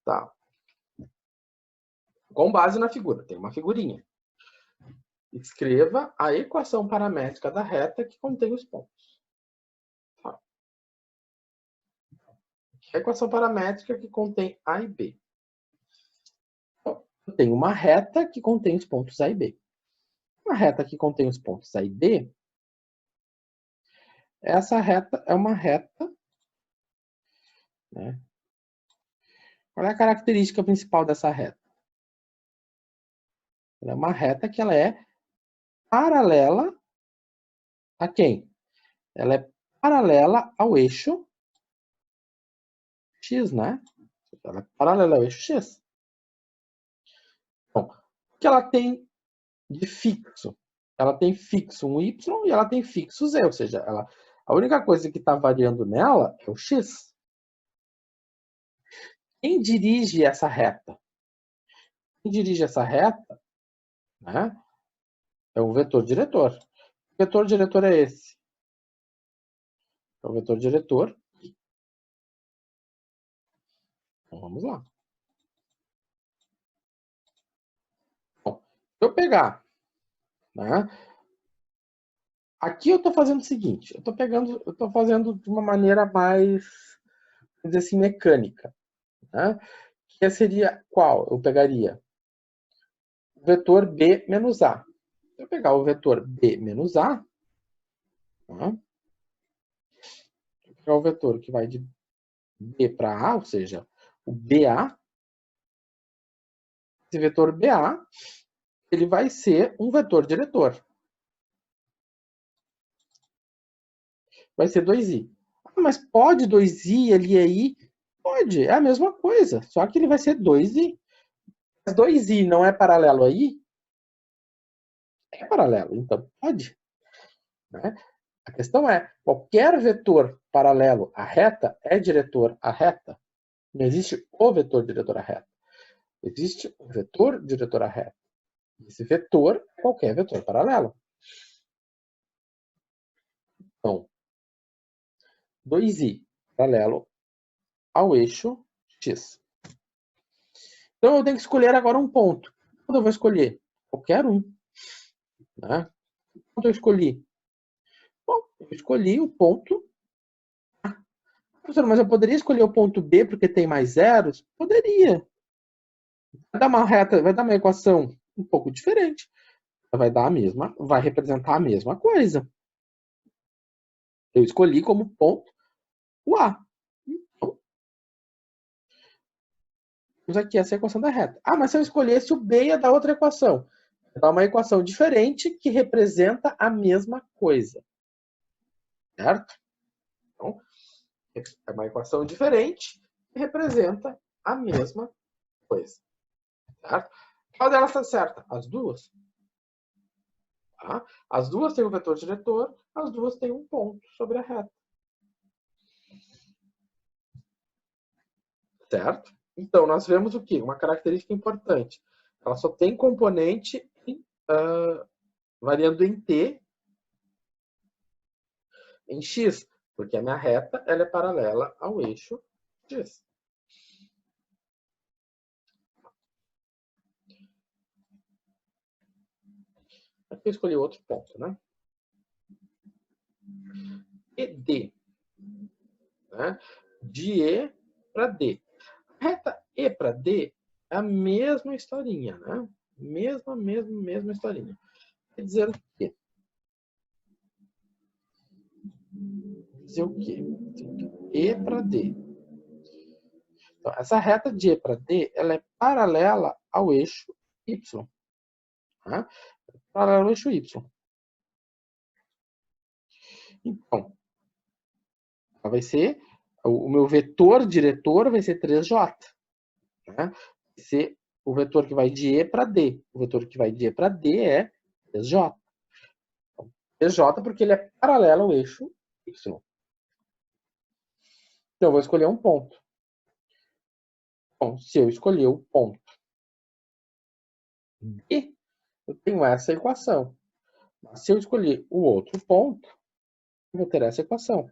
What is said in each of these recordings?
Tá. Com base na figura, tem uma figurinha. Escreva a equação paramétrica da reta que contém os pontos. Tá. A equação paramétrica que contém A e B. Então, eu tenho uma reta que contém os pontos A e B. Uma reta que contém os pontos A e B, essa reta é uma reta, né? Qual é a característica principal dessa reta? Ela é uma reta que ela é paralela a quem? Ela é paralela ao eixo X, né? Ela é paralela ao eixo X. Bom, o que ela tem de fixo? Ela tem fixo um Y e ela tem fixo Z, ou seja, a única coisa que está variando nela é o X. Quem dirige essa reta? Quem dirige essa reta, né, é o vetor diretor. O vetor diretor é esse. É o vetor diretor. Então, vamos lá. Bom, se eu pegar, né, aqui eu estou fazendo o seguinte, eu estou fazendo de uma maneira mais, vamos dizer assim, mecânica, né? Que seria qual? Eu pegaria o vetor B menos A. Se eu pegar o vetor B menos A, tá? Pegar o vetor que vai de B para A, ou seja, o BA, esse vetor BA, ele vai ser um vetor diretor. Vai ser 2i. Ah, mas pode 2i ali e aí? Pode, é a mesma coisa, só que ele vai ser 2i. Mas 2i não é paralelo a i? É paralelo, então pode. Né? A questão é, qualquer vetor paralelo à reta é diretor à reta. Não existe o vetor diretor à reta. Existe o vetor diretor à reta. Esse vetor é qualquer vetor paralelo. Então, 2i paralelo ao eixo x. Então, eu tenho que escolher agora um ponto. Quando eu vou escolher? Qualquer um. Né? Quando eu escolhi? Bom, eu escolhi o ponto A. Professor, mas eu poderia escolher o ponto B porque tem mais zeros? Poderia. Vai dar uma reta, vai dar uma equação um pouco diferente. Vai dar a mesma, vai representar a mesma coisa. Eu escolhi como ponto o A. Então, temos aqui essa equação da reta. Ah, mas se eu escolhesse o B ia dar outra equação. Vai dar uma equação diferente que representa a mesma coisa. Certo? Então, é uma equação diferente que representa a mesma coisa. Certo? Qual delas está certa? As duas. Tá? As duas têm um vetor diretor, as duas têm um ponto sobre a reta. Certo? Então, nós vemos o quê? Uma característica importante. Ela só tem componente variando em t, em x, porque a minha reta ela é paralela ao eixo x. Aqui eu escolhi outro ponto, né? ED. Né? De E para D. A reta E para D é a mesma historinha, né? Mesma historinha. Quer dizer o quê? Dizer o quê? E para D. Então, essa reta de E para D, ela é paralela ao eixo Y. Tá? Paralela ao eixo Y. Então, ela vai ser, o meu vetor diretor vai ser 3J. Né? Vai ser o vetor que vai de E para D. O vetor que vai de E para D é 3J. Então, 3J porque ele é paralelo ao eixo Y. Então, eu vou escolher um ponto. Bom, se eu escolher o ponto D, eu tenho essa equação. Mas se eu escolher o outro ponto, eu vou ter essa equação.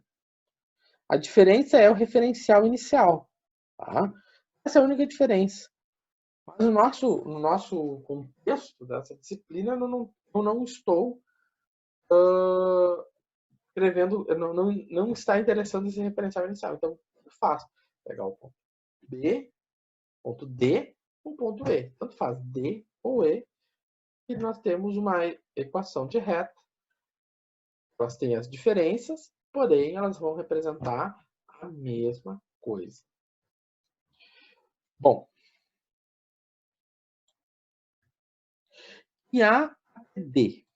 A diferença é o referencial inicial. Tá? Essa é a única diferença. Mas no nosso contexto dessa disciplina, eu não estou escrevendo, não está interessando esse referencial inicial. Então, eu faço. Pegar o ponto B, ponto D, o ponto E. Tanto faz D ou E. E nós temos uma equação de reta. Elas têm as diferenças, porém elas vão representar a mesma coisa. Bom, e A até D.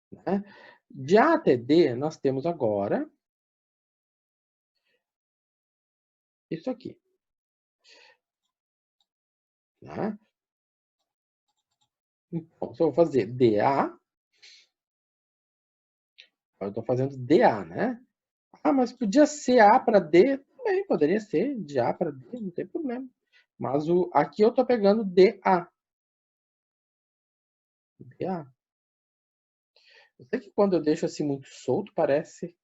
Né? De A até D, nós temos agora isso aqui. Né? Então, se eu vou fazer DA, eu estou fazendo DA, né? Ah, mas podia ser A para D? Também poderia ser de A para D, não tem problema. Mas aqui eu estou pegando DA. DA. Eu sei que quando eu deixo assim muito solto, parece,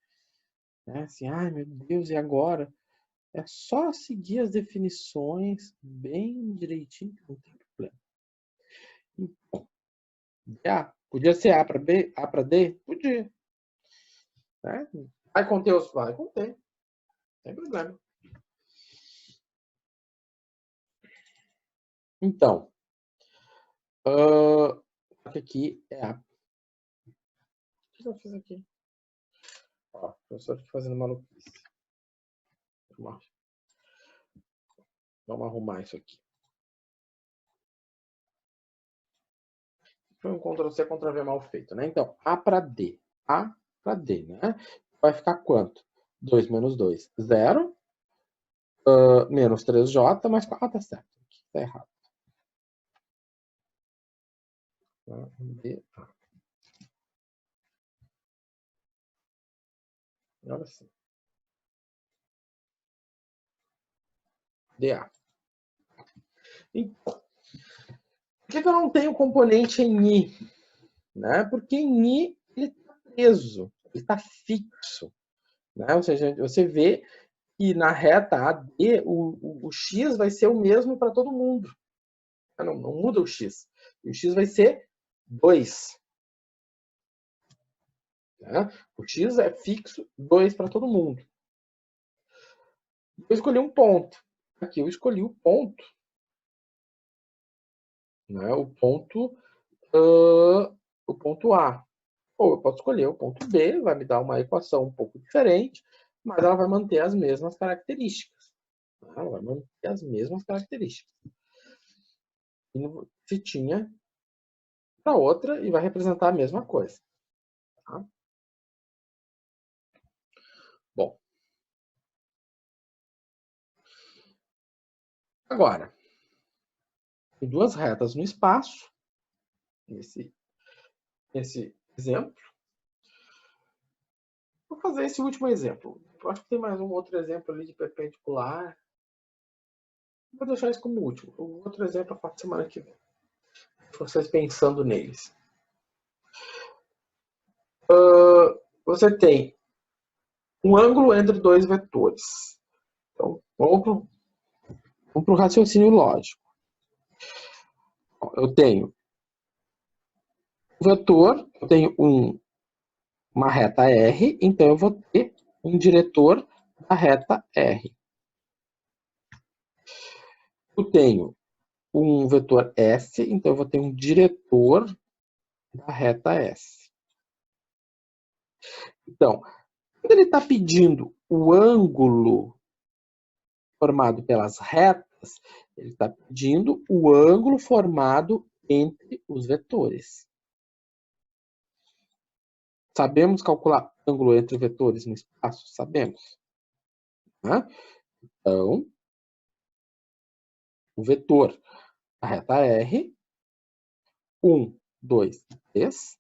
né, assim, ai meu Deus, e agora? É só seguir as definições bem direitinho, não tem problema. Então, DA. Podia ser A para B, A para D? Podia. Né? Vai conter os... Vai conter. Não tem problema. Então, aqui é a... O que eu fiz aqui? Ó, o professor aqui fazendo maluquice. Vamos arrumar isso aqui. Foi um Ctrl+C, Ctrl+V mal feito, né? Então, A para D. A para D, né? Vai ficar quanto? 2 menos 2, 0. Menos 3J, mais 4. Ah, tá certo. Aqui tá errado. D, A. Agora sim. DA. Então, por que eu não tenho componente em I? Né? Porque em I ele está preso, ele está fixo. Né? Ou seja, você vê que na reta AD o X vai ser o mesmo para todo mundo. Não muda o X. O X vai ser 2. Né? O X é fixo, 2 para todo mundo. Eu escolhi um ponto. Aqui eu escolhi o ponto. Né? O ponto A. Ou eu posso escolher o ponto B, vai me dar uma equação um pouco diferente, mas ela vai manter as mesmas características. Ela vai manter as mesmas características. Se tinha para outra e vai representar a mesma coisa. Tá? Bom. Agora, tem duas retas no espaço, nesse exemplo. Vou fazer esse último exemplo. Eu acho que tem mais um outro exemplo ali de perpendicular. Vou deixar isso como último. O outro exemplo eu faço semana que vem. Vocês pensando neles. Você tem um ângulo entre dois vetores. Então, vamos para o raciocínio lógico. Eu tenho um vetor, eu tenho uma reta R, então eu vou ter um diretor da reta R. Eu tenho um vetor S, então eu vou ter um diretor da reta S. Então, quando ele está pedindo o ângulo formado pelas retas, ele está pedindo o ângulo formado entre os vetores. Sabemos calcular ângulo entre vetores no espaço? Sabemos. Né? Então, o vetor da reta R, 1, 2, 3.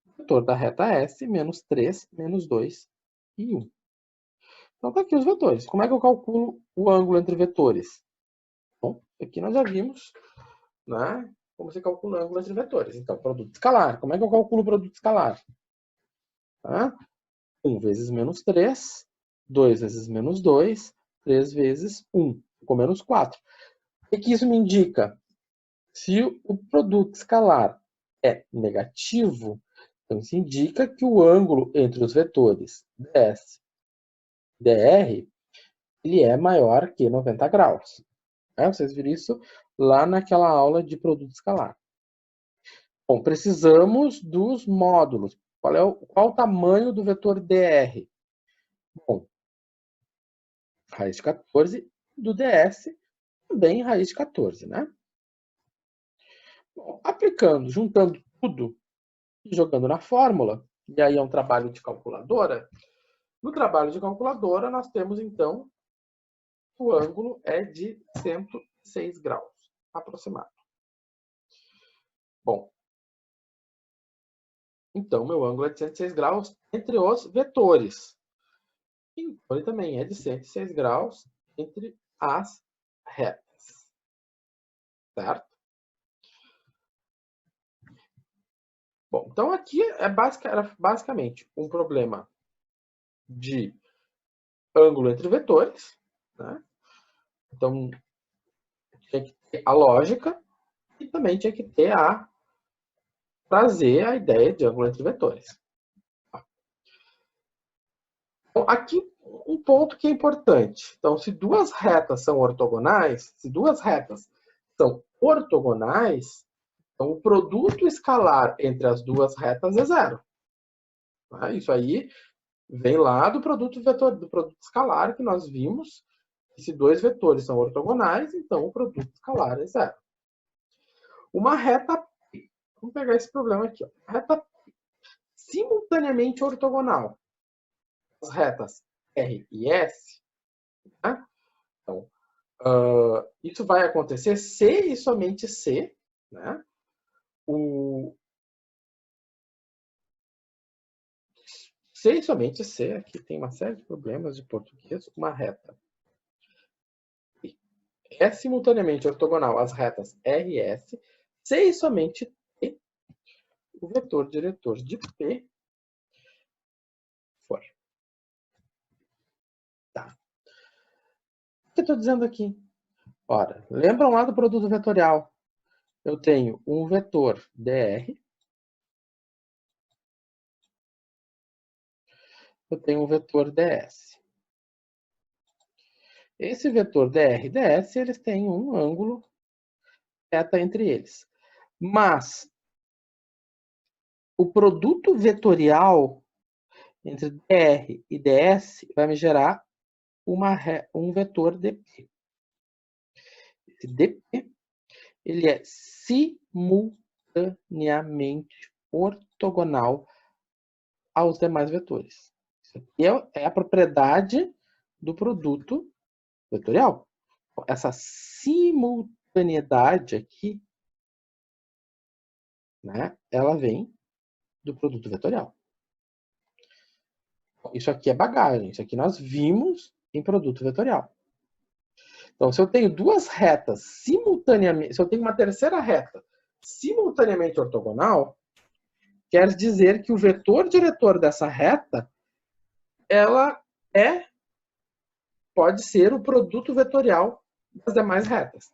O vetor da reta S, menos 3, menos 2 e 1. Então, tá aqui os vetores. Como é que eu calculo o ângulo entre vetores? Bom, aqui nós já vimos, né, como se calcula o ângulo entre vetores. Então, produto escalar. Como é que eu calculo o produto escalar? Tá? 1 vezes menos 3, 2 vezes menos 2, 3 vezes 1. Ficou menos 4. O que isso me indica? Se o produto escalar é negativo, então isso indica que o ângulo entre os vetores ds e dr ele é maior que 90 graus. Vocês viram isso lá naquela aula de produto escalar. Bom, precisamos dos módulos. Qual o tamanho do vetor dr? Bom, raiz de 14 do ds, também raiz de 14, né? Bom, aplicando, juntando tudo e jogando na fórmula, e aí é um trabalho de calculadora. No trabalho de calculadora, nós temos, então, o ângulo é de 106 graus, aproximado. Bom, então, meu ângulo é de 106 graus entre os vetores. Então, ele também é de 106 graus entre as retas. Certo? Bom, então aqui era basicamente um problema de ângulo entre vetores, né? Então, tinha que ter a lógica e também tinha que ter trazer a ideia de ângulo entre vetores. Então, aqui um ponto que é importante. Então, se duas retas são ortogonais, então o produto escalar entre as duas retas é zero. Isso aí vem lá do produto escalar que nós vimos. Se dois vetores são ortogonais, então o produto escalar é zero. Uma reta P. Vamos pegar esse problema aqui. Ó. Reta P. Simultaneamente ortogonal. As retas R e S. Né? Então, isso vai acontecer se e somente se, né? Se e somente se, aqui tem uma série de problemas de português, uma reta é simultaneamente ortogonal às retas R e S, se e somente T, o vetor diretor de P for. Tá. O que eu estou dizendo aqui? Ora, lembram lá do produto vetorial? Eu tenho um vetor dr, eu tenho um vetor ds. Esse vetor dr e ds, eles têm um ângulo θ entre eles. Mas o produto vetorial entre dr e ds vai me gerar um vetor dp. Esse dp ele é simultaneamente ortogonal aos demais vetores. Isso aqui é a propriedade do produto vetorial. Essa simultaneidade aqui, né, ela vem do produto vetorial. Isso aqui é bagagem. Isso aqui nós vimos em produto vetorial. Então, se eu tenho duas retas simultaneamente, se eu tenho uma terceira reta simultaneamente ortogonal, quer dizer que o vetor diretor dessa reta, pode ser o produto vetorial das demais retas.